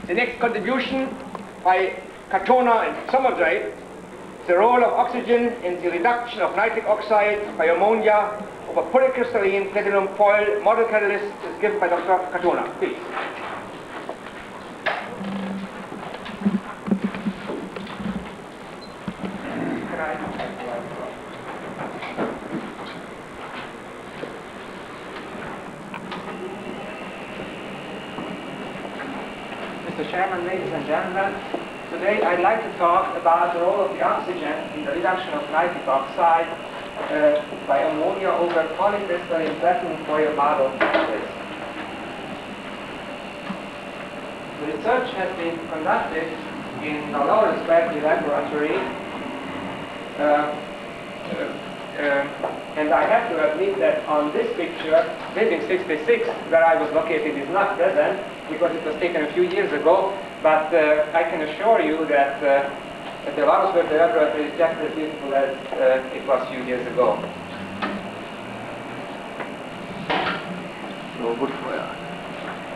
The next contribution by Katona and Somerset, the role of oxygen in the reduction of nitric oxide by ammonia of a polycrystalline platinum foil model catalyst is given by Dr. Katona. Please. Mr. Chairman, ladies and gentlemen, today I'd like to talk about the role of the oxygen in the reduction of nitric oxide by ammonia over polycrystalline platinum foil model catalyst. The research has been conducted in the Lawrence Berkeley Laboratory, and I have to admit that on this picture, building 66, where I was located, is not present because it was taken a few years ago, but I can assure you that the Lawrence Berkeley Laboratory is just as beautiful as it was a few years ago.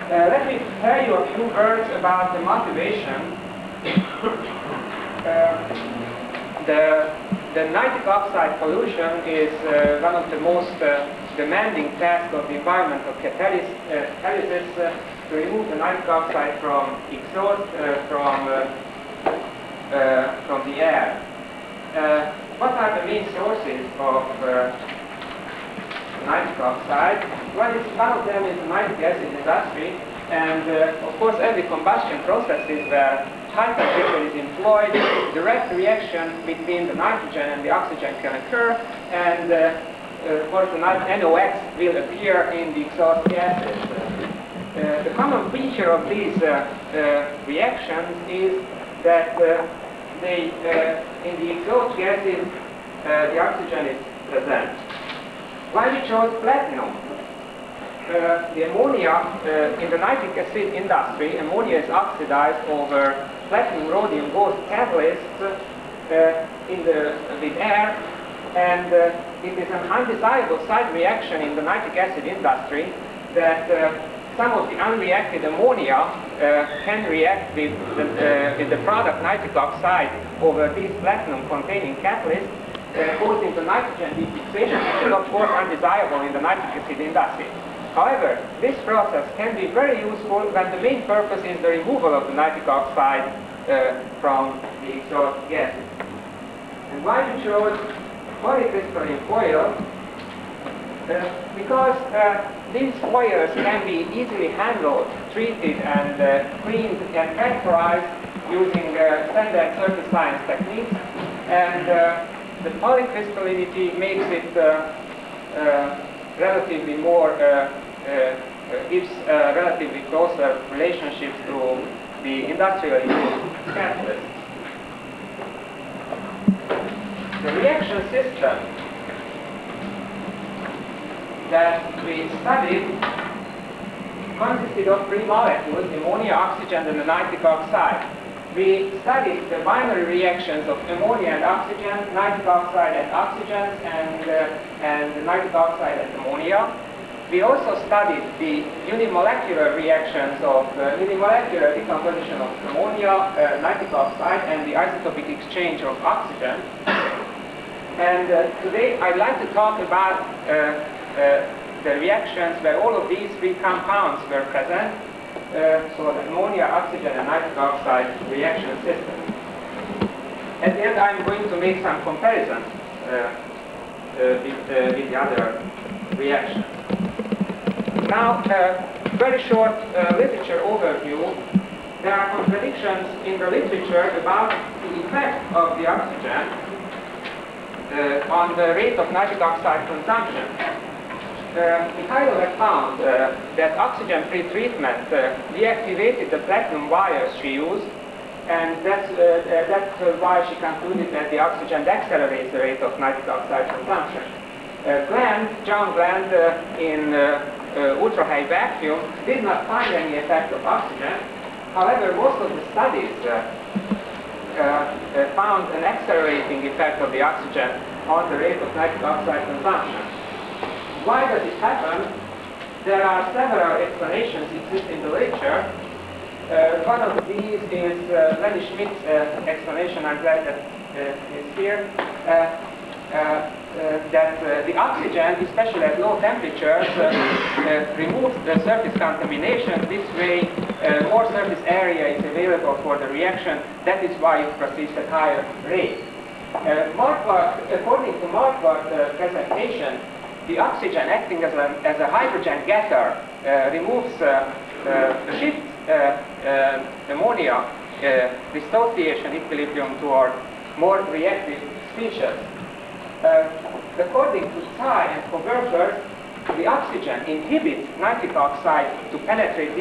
Let me tell you a few words about the motivation. The nitric oxide pollution is one of the most demanding tasks of the environmental catalysis to remove the nitric oxide from exhaust from the air. What are the main sources of nitric oxide? One of them is the nitric acid industry, and of course every combustion processes where high temperature is employed, direct reaction between the nitrogen and the oxygen can occur, and of course the NOx will appear in the exhaust gases. The common feature of these reactions is that in the exhaust gases the oxygen is present. Why we chose platinum? The ammonia in the nitric acid industry, ammonia is oxidized over platinum rhodium gold catalysts with air, and it is an undesirable side reaction in the nitric acid industry that some of the unreacted ammonia can react with the product nitric oxide over these platinum containing catalysts, causing the nitrogen defixation, which is of course undesirable in the nitric acid industry. However, this process can be very useful when the main purpose is the removal of the nitric oxide from the exhaust gases. And why we chose polycrystalline foil? Because these foils can be easily handled, treated, and cleaned and characterized using standard surface science techniques, and the polycrystallinity makes it relatively more, gives relatively closer relationships to the industrial catalysts. The reaction system that we studied consisted of three molecules, ammonia, oxygen, and the nitric oxide. We studied the binary reactions of ammonia and oxygen, nitric oxide and oxygen, and the nitric oxide and ammonia. We also studied the unimolecular reactions of unimolecular decomposition of ammonia, nitric oxide, and the isotopic exchange of oxygen. And today I'd like to talk about the reactions where all of these three compounds were present. So the ammonia, oxygen, and nitric oxide reaction system. At the end, I'm going to make some comparisons with the other reactions. Now, very short literature overview. There are contradictions in the literature about the effect of the oxygen on the rate of nitric oxide consumption. Mikhailov had found that oxygen-free treatment deactivated the platinum wires she used, and that's why she concluded that the oxygen accelerates the rate of nitric oxide consumption. John Gland, in ultra-high vacuum, did not find any effect of oxygen. However, most of the studies found an accelerating effect of the oxygen on the rate of nitric oxide consumption. Why does it happen? There are several explanations exist in the literature. One of these is Lenny Schmidt's explanation. I'm glad that it's here. That the oxygen, especially at low temperatures, removes the surface contamination. This way, more surface area is available for the reaction. That is why it proceeds at higher rate. According to Marquardt's presentation, the oxygen acting as a hydrogen getter shifts ammonia dissociation equilibrium toward more reactive species. According to Tsai and co-workers, the oxygen inhibits nitric oxide to penetrate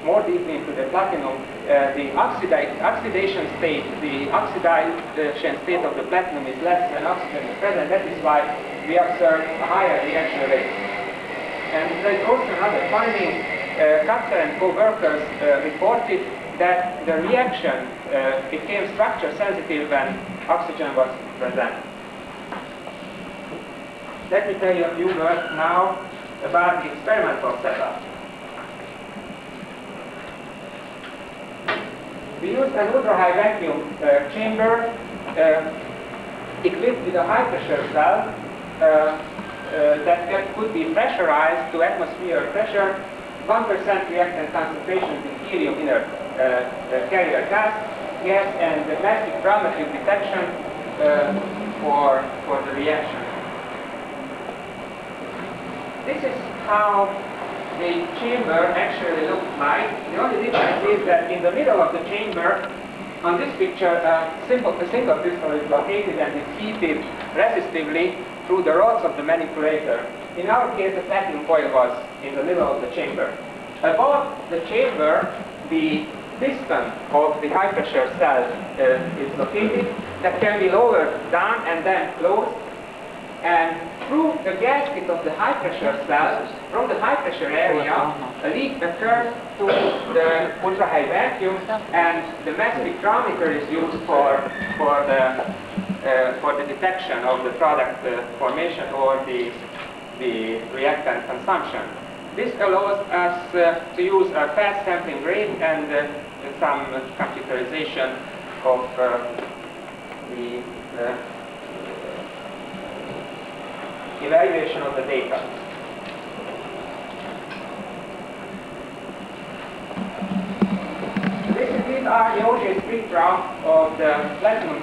more deeply into the platinum. The oxidation state, the oxidation state of the platinum is less than oxygen is present. That is why we observe a higher reaction rate. And there is also another finding. Custer and co-workers reported that the reaction became structure sensitive when oxygen was present. Let me tell you a few words now about the experimental setup. We used an ultra-high vacuum chamber equipped with a high-pressure cell that could be pressurized to atmospheric pressure, 1% reactant concentration in helium inert carrier gas, and the mass spectrometric detection for the reaction. This is how the chamber actually looks like. The only difference is that in the middle of the chamber, on this picture, a single crystal is located and is heated resistively through the rods of the manipulator. In our case, the platinum coil was in the middle of the chamber. Above the chamber, the piston of the high-pressure cell is located. That can be lowered down and then closed. And through the gasket of the high-pressure cell, from the high-pressure area, a leak occurs to the ultra-high vacuum, and the mass spectrometer is used for the detection of the product formation or the reactant consumption. This allows us to use a fast sampling rate and some computerization of the evaluation of the data. These are the OJ spectra of the platinum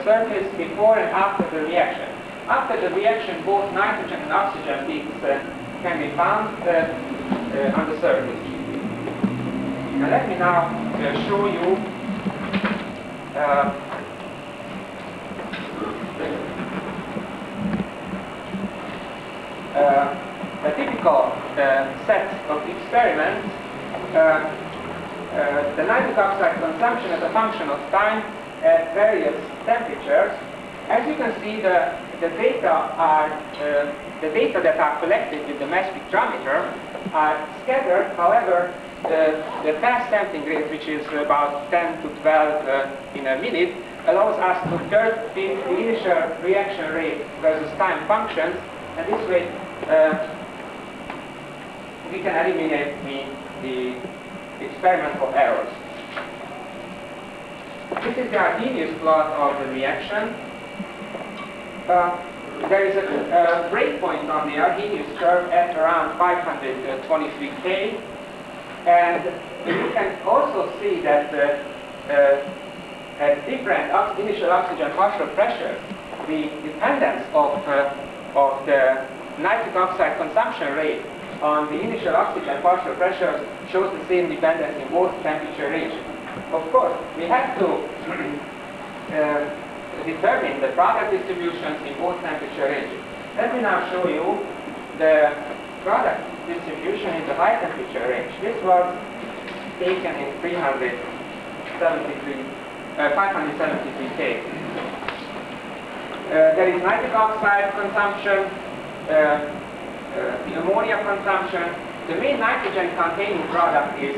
surface before and after the reaction. After the reaction, both nitrogen and oxygen peaks can be found on the surface. Now let me now show you a typical set of experiments. The nitric oxide consumption as a function of time at various temperatures. As you can see, the data that are collected with the mass spectrometer are scattered. However, the fast sampling rate, which is about 10 to 12 in a minute, allows us to curve the initial reaction rate versus time functions, and this way we can eliminate the experimental errors. This is the Arrhenius plot of the reaction. There is a breakpoint on the Arrhenius curve at around 523K, and you can also see that at different initial oxygen partial pressures, the dependence of the nitric oxide consumption rate on the initial oxygen partial pressures shows the same dependence in both temperature regions. Of course, we have to determine the product distributions in both temperature ranges. Let me now show you the product distribution in the high temperature range. This was taken in 573K. There is nitric oxide consumption, the ammonia consumption. The main nitrogen containing product is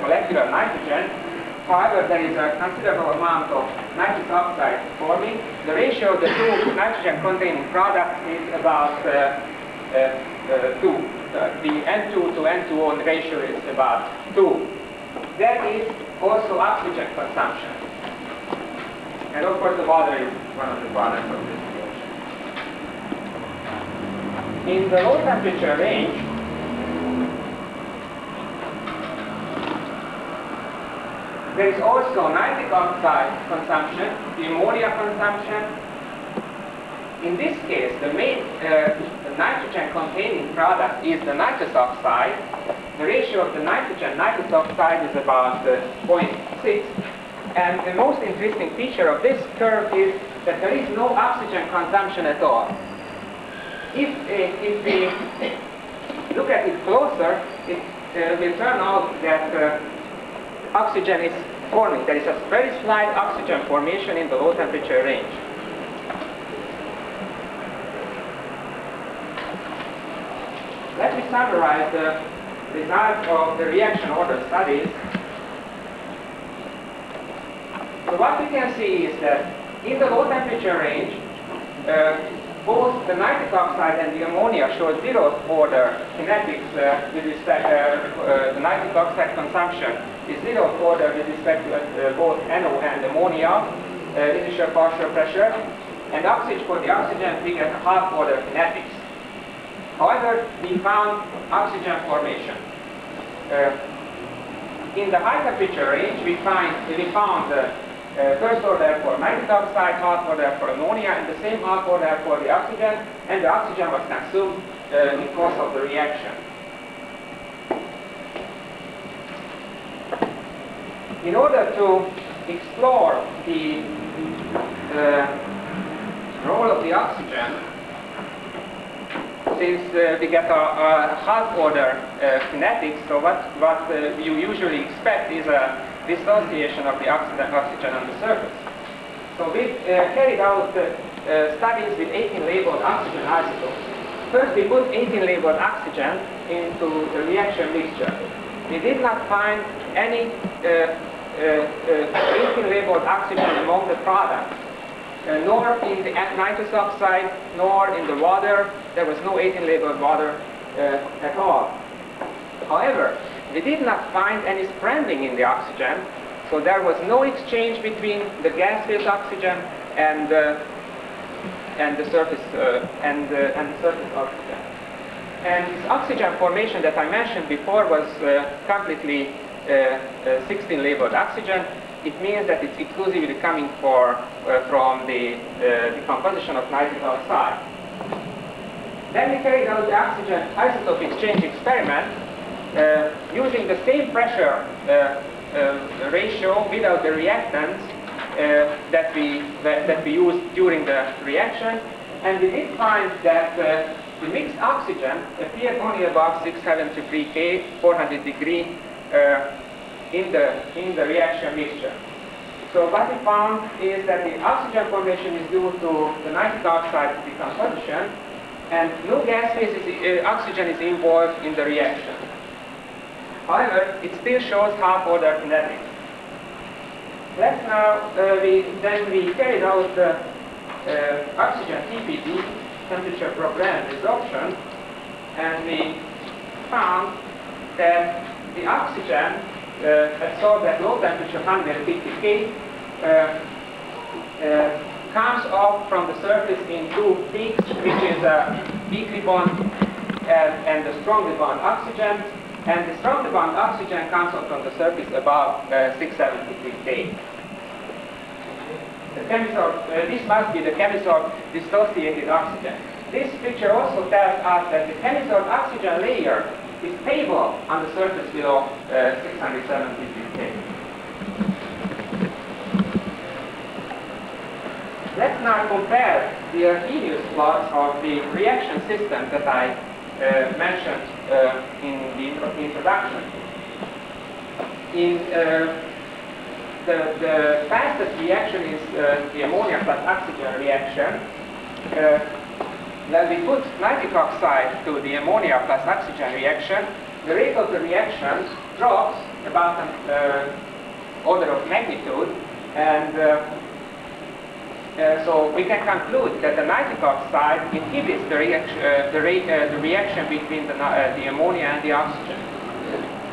molecular nitrogen. However, there is a considerable amount of nitric oxide forming. The ratio of the two nitrogen containing products is about 2. The N2 to N2O ratio is about 2. that is also oxygen consumption. And of course the water is one of the products of this reaction. In the low temperature range, there is also nitric oxide consumption, the ammonia consumption. In this case, the main nitrogen-containing product is the nitrous oxide. The ratio of the nitrogen-nitrous oxide is about 0.6. And the most interesting feature of this curve is that there is no oxygen consumption at all. If we look at it closer, it will turn out that oxygen is forming. There is a very slight oxygen formation in the low temperature range. Let me summarize the results of the reaction order studies. So what we can see is that in the low temperature range, both the nitric oxide and the ammonia show zero order kinetics with respect the nitric oxide consumption is zero order with respect to both NO and ammonia, initial partial pressure, and oxygen for the oxygen we get half order kinetics. However, we found oxygen formation. In the high temperature range, we found first order for nitric oxide, half order for ammonia, and the same half order for the oxygen, and the oxygen was consumed in course of the reaction. In order to explore the role of the oxygen, since we get a half order kinetics, so what you usually expect is a dissociation of the oxygen on the surface. So we carried out studies with 18 labeled oxygen isotopes. First, we put 18 labeled oxygen into the reaction mixture. We did not find any 18 labeled oxygen among the products, nor in the nitrous oxide, nor in the water. There was no 18 labeled water at all. However, we did not find any scrambling in the oxygen, so there was no exchange between the gas phase oxygen and the surface oxygen. And this oxygen formation that I mentioned before was completely 16 labeled oxygen. It means that it's exclusively coming from the decomposition of nitric oxide. Then we carried out the oxygen isotope exchange experiment using the same pressure ratio without the reactants that we used during the reaction, and we did find that the mixed oxygen appeared only above 673 K, 400 degree in the reaction mixture. So what we found is that the oxygen formation is due to the nitric oxide decomposition, and no gas phase oxygen is involved in the reaction. However, it still shows half order kinetics. Let's now we carried out the oxygen TPD, temperature programmed resorption, and we found that the oxygen absorbed at low temperature 150 K comes off from the surface in two peaks, which is a weakly bond and a strongly bound oxygen, and the strongly bound oxygen comes off from the surface above 673 K. This must be the chemisorb dissociated oxygen. This picture also tells us that the chemisorb oxygen layer is stable on the surface below 673 K. Let's now compare the Arrhenius plots of the reaction system that I mentioned in the introduction. In the fastest reaction is the ammonia plus oxygen reaction. When we put nitric oxide to the ammonia plus oxygen reaction, the rate of the reaction drops about an order of magnitude, and so we can conclude that the nitric oxide inhibits the reaction between the ammonia and the oxygen.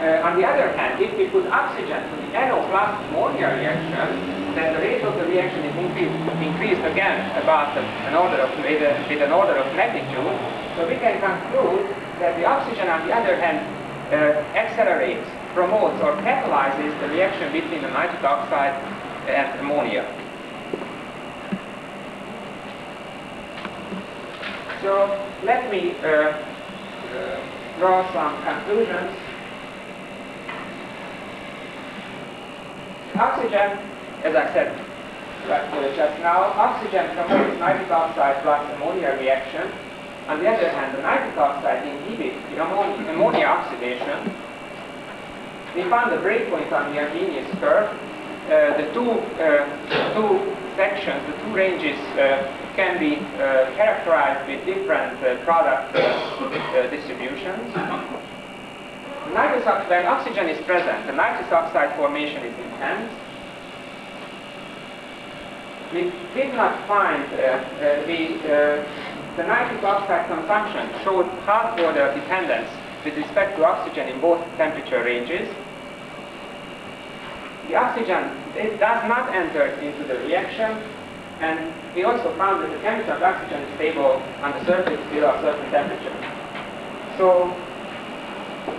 On the other hand, if we put oxygen to the NO plus ammonia reaction, then the rate of the reaction is increased again about with an order of magnitude. So we can conclude that the oxygen, on the other hand, accelerates, promotes, or catalyzes the reaction between the nitric oxide and ammonia. So let me draw some conclusions. Oxygen, as I said just now, oxygen promotes nitric oxide plus ammonia reaction. On the other hand, the nitric oxide inhibits the ammonia oxidation. We found a breakpoint on the Arrhenius curve. The two sections, the two ranges can be characterized with different product distributions. When oxygen is present, the nitrous oxide formation is intense. We did not find the nitric oxide consumption showed hot water dependence with respect to oxygen in both temperature ranges. The oxygen does not enter into the reaction, and we also found that the chemical of oxygen is stable on the surface below a certain temperature. So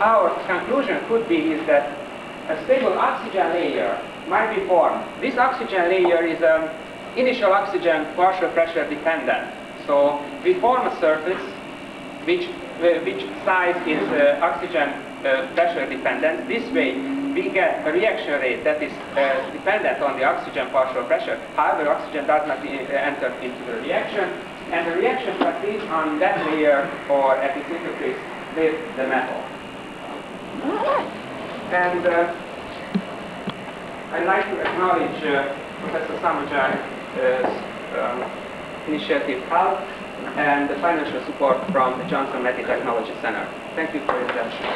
our conclusion could be is that a stable oxygen layer might be formed. This oxygen layer is initial oxygen partial pressure dependent. So we form a surface which size is oxygen pressure dependent. This way we get a reaction rate that is dependent on the oxygen partial pressure. However, oxygen does not enter into the reaction, and the reaction proceeds on that layer or at its interface with the metal. And I'd like to acknowledge Professor Samajai's initiative HALT and the financial support from the Johnson Matthey Technology Center. Thank you for your attention.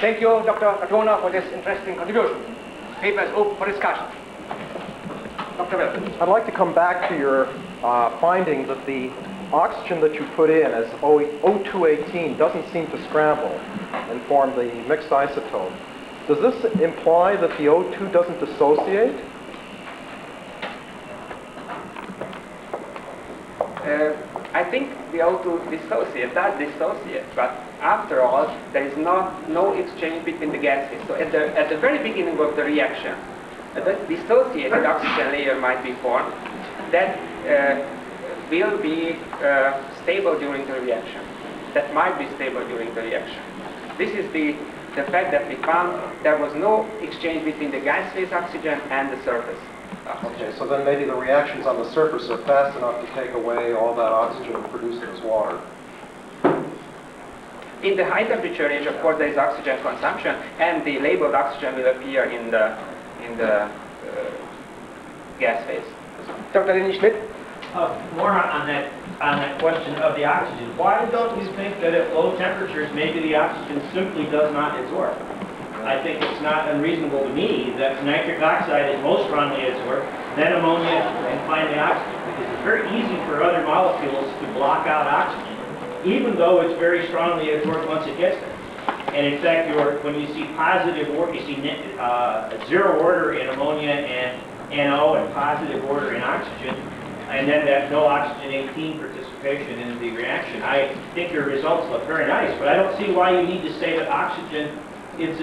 Thank you, Dr. Katona, for this interesting contribution. Paper is open for discussion. Dr. Wilson. I'd like to come back to your finding that the oxygen that you put in as O218 doesn't seem to scramble and form the mixed isotope. Does this imply that the O2 doesn't dissociate? I think the O2 does dissociate, but after all, there is no exchange between the gases. So at the very beginning of the reaction, a dissociated oxygen layer might be formed that will be stable during the reaction. That might be stable during the reaction. This is the fact that we found there was no exchange between the gas phase oxygen and the surface oxygen. Okay, so then maybe the reactions on the surface are fast enough to take away all that oxygen and produce it as water. In the high temperature range, of course, there is oxygen consumption, and the labeled oxygen will appear in the gas phase. Dr. NH3. More on that question of the oxygen. Why don't you think that at low temperatures maybe the oxygen simply does not absorb? I think it's not unreasonable to me that nitric oxide is most strongly absorbed, then ammonia, and finally oxygen. Because it's very easy for other molecules to block out oxygen, even though it's very strongly absorbed once it gets there. And in fact, when you see positive order, you see zero order in ammonia and NO and positive order in oxygen, and then that no oxygen 18 participation in the reaction. I think your results look very nice, but I don't see why you need to say that oxygen is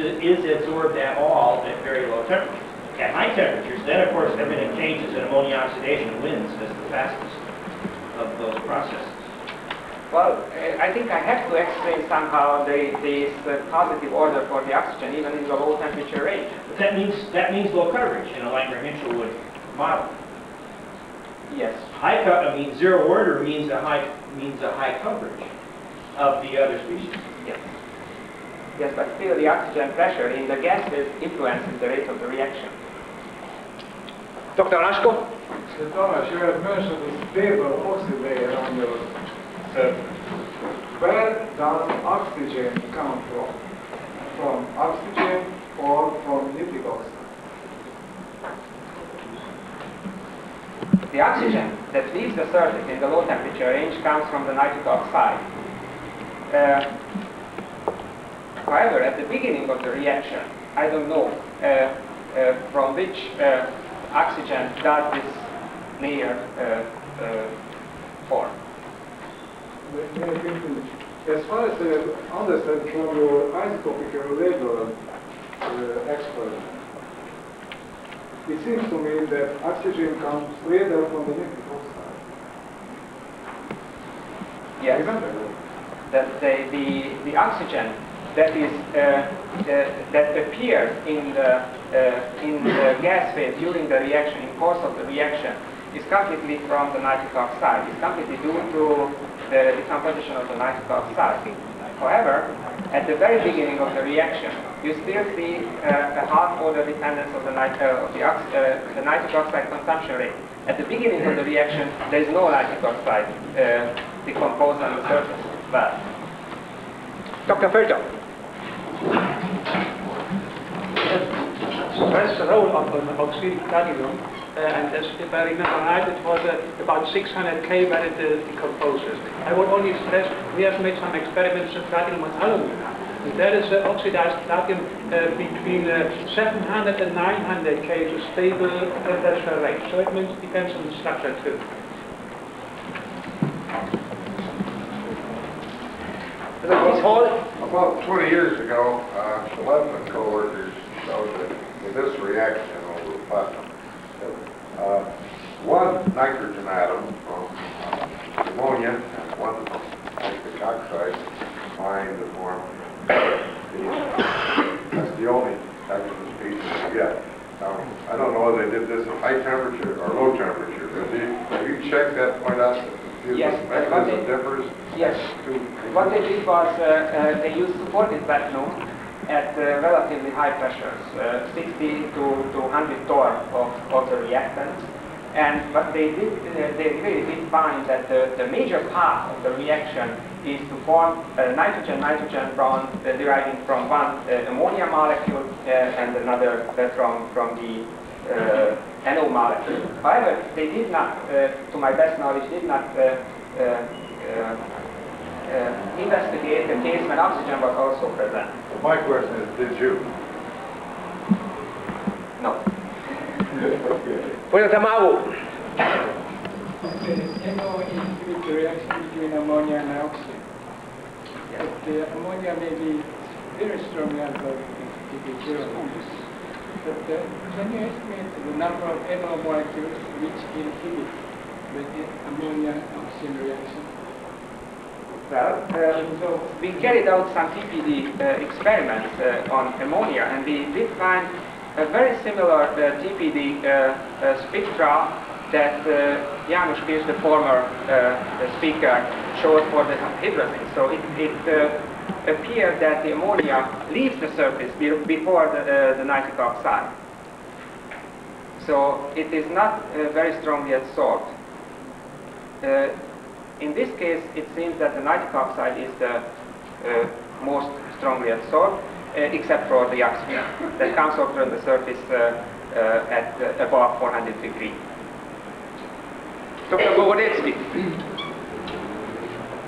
absorbed at all at very low temperatures. At high temperatures, then of course everything changes and ammonia oxidation wins as the fastest of those processes. Well, I think I have to explain somehow this positive order for the oxygen even in the low temperature range. But that means low coverage in a Langmuir-Hinshelwood model. Yes. Zero order means a high coverage of the other species. Yes. Yes, but still the oxygen pressure in the gases influences the rate of the reaction. Dr. Rashko. So Tamas, you have mentioned the stable oxygen layer on your surface. Where does oxygen come from? From oxygen or from nitric oxide? The oxygen that leaves the surface in the low temperature range comes from the nitric oxide. However, at the beginning of the reaction, I don't know from which oxygen does this layer form. As far as I understand from your isotopic label experiment, it seems to me that oxygen comes rather from the nitric oxide. Yes. Remember that? That the oxygen that is that appears in the gas phase during the reaction, in course of the reaction, is completely from the nitric oxide. It's completely due to the decomposition of the nitric oxide. However, at the very beginning of the reaction, you still see a half-order dependence of the nitric oxide consumption rate. At the beginning of the reaction, there is no nitric oxide decomposed on the surface. But Dr. Felter. That's the role of an oxidic platinum, and as if I remember right, it was about 600 K when it decomposes. I would only stress, we have made some experiments with platinum with alumina. And there is oxidized platinum between 700 and 900 K is a stable temperature range. So it means it depends on the structure too. About 20 years ago, Levin and co-workers showed that in this reaction over platinum, one nitrogen atom from ammonia and one from nitric oxide combined to form that's the only nitrogen species you get. Now, I don't know whether they did this at high temperature or low temperature. Have you checked that point out? yes, This mechanism differs? yes. What they did was they used supported platinum at relatively high pressures, 60 to 100 torr of the reactant. But they really did find that the major part of the reaction is to form nitrogen-nitrogen bond deriving from one ammonia molecule and another from the NO molecule. However, they did not, to my best knowledge, did not investigate the case when oxygen was also present. My question is, did you? No. Bueno, Tamago. NO is the reaction between ammonia and oxygen. But the ammonia may be very strongly alcoholic if it's zero. But can you estimate the number of NO molecules which inhibit the ammonia-oxygen reaction? Well, so we carried out some TPD experiments on ammonia, and we did find a very similar TPD spectra that János Kirsch, the former speaker, showed for the hydrazine. So it appeared that the ammonia leaves the surface before the nitric oxide. So it is not very strongly adsorbed. In this case, it seems that the nitric oxide is the most strongly adsorbed, except for the oxygen that comes off from the surface at above 400 degrees. Dr. Gorodetsky.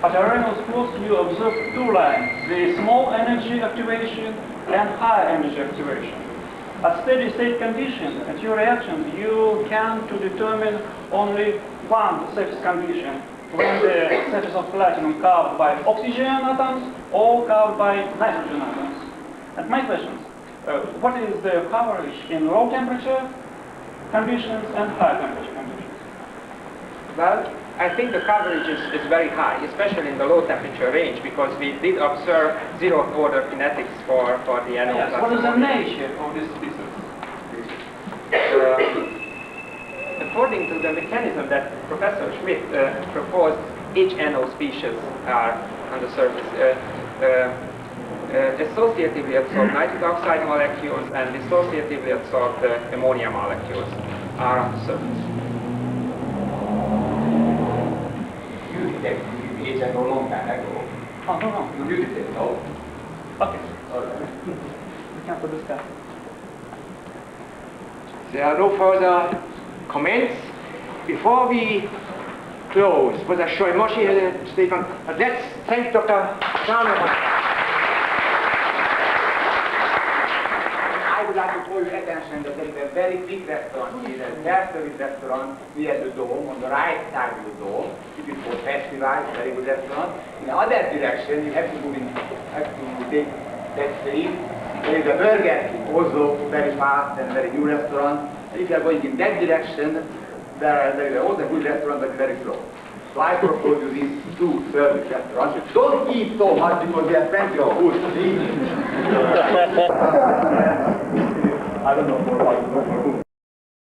At Reynolds Plus, you observe two lines, the small energy activation and high energy activation. At steady state conditions, at your reaction, you can to determine only one surface condition, when the surface of platinum covered by oxygen atoms or covered by nitrogen atoms. And my question is, what is the coverage in low temperature conditions and high temperature conditions? Well, I think the coverage is very high, especially in the low temperature range, because we did observe zero order kinetics for the NO. Yes, what is the nature of this species? According to the mechanism that Professor Schmidt proposed, each NO species are on the surface. Associatively absorbed nitric oxide molecules and dissociatively absorbed ammonia molecules are on the surface. You detect each NO long time ago. Oh, no. You detect, no? Okay. All right. We can discuss. There are no further comments. Before we close, Professor Schoimoshi has a statement. Let's thank Dr. I would like to call your attention that there is a very big restaurant here, a self-service restaurant near the dome, on the right side of the dome. It is for festivals, very good restaurant. In the other direction, you have to take that street. There is a Burger King, also very fast and very new restaurant. And if you are going in that direction, there is also a good restaurant, but very slow. So I propose you these two service restaurants. Don't eat so much because they have plenty of food to eat. I don't know more about